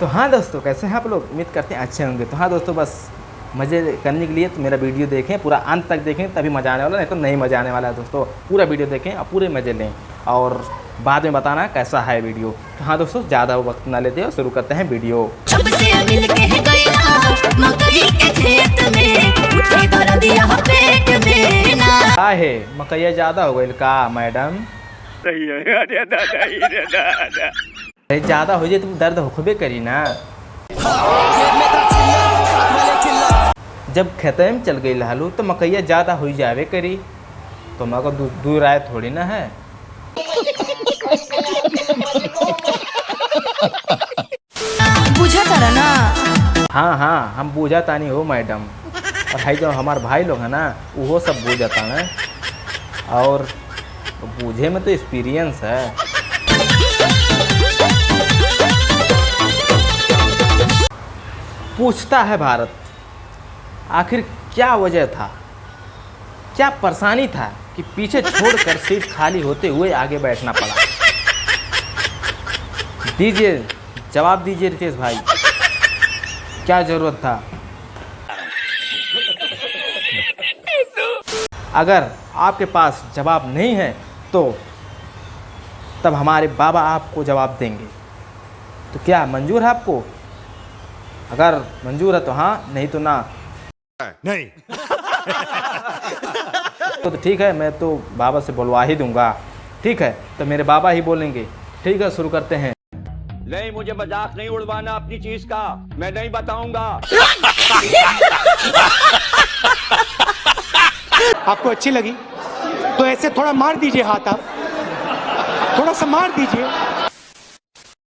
तो हाँ दोस्तों, कैसे हैं आप लोग? उम्मीद करते हैं अच्छे होंगे। तो हाँ दोस्तों, बस मज़े करने के लिए तो मेरा वीडियो देखें, पूरा अंत तक देखें, तभी मज़ा आने वाला, नहीं तो नहीं मज़ा आने वाला है दोस्तों। पूरा वीडियो देखें और पूरे मज़े लें और बाद में बताना कैसा है वीडियो। तो हाँ दोस्तों, ज़्यादा वक्त ना लेते हो, शुरू करते हैं वीडियो। क्या है मकैया ज़्यादा हो गई का मैडम? ज़्यादा हो जाए तो दर्द होबे करी ना। जब खेते में चल गई लालू तो मकैया ज़्यादा हो जावे करी, तो मगर दूर आए थोड़ी ना है। बुझा तारा ना? हाँ, हम बूझा तानी हो मैडम। और है जो हमारे भाई लोग हैं ना, वो सब बूझता है और बूझे में तो एक्सपीरियंस है। पूछता है भारत, आखिर क्या वजह था, क्या परेशानी था कि पीछे छोड़कर सीट खाली होते हुए आगे बैठना पड़ा? दीजिए जवाब दीजिए रितेश भाई, क्या जरूरत था? अगर आपके पास जवाब नहीं है तो तब हमारे बाबा आपको जवाब देंगे। तो क्या मंजूर है आपको? अगर मंजूर है तो हाँ, नहीं तो ना। नहीं। तो ठीक है, मैं तो बाबा से बुलवा ही दूंगा। ठीक है, तो मेरे बाबा ही बोलेंगे। ठीक है, शुरू करते हैं। नहीं, मुझे मजाक नहीं उड़वाना अपनी चीज का, मैं नहीं बताऊंगा। आपको अच्छी लगी तो ऐसे थोड़ा मार दीजिए हाथ, आप थोड़ा सा मार दीजिए।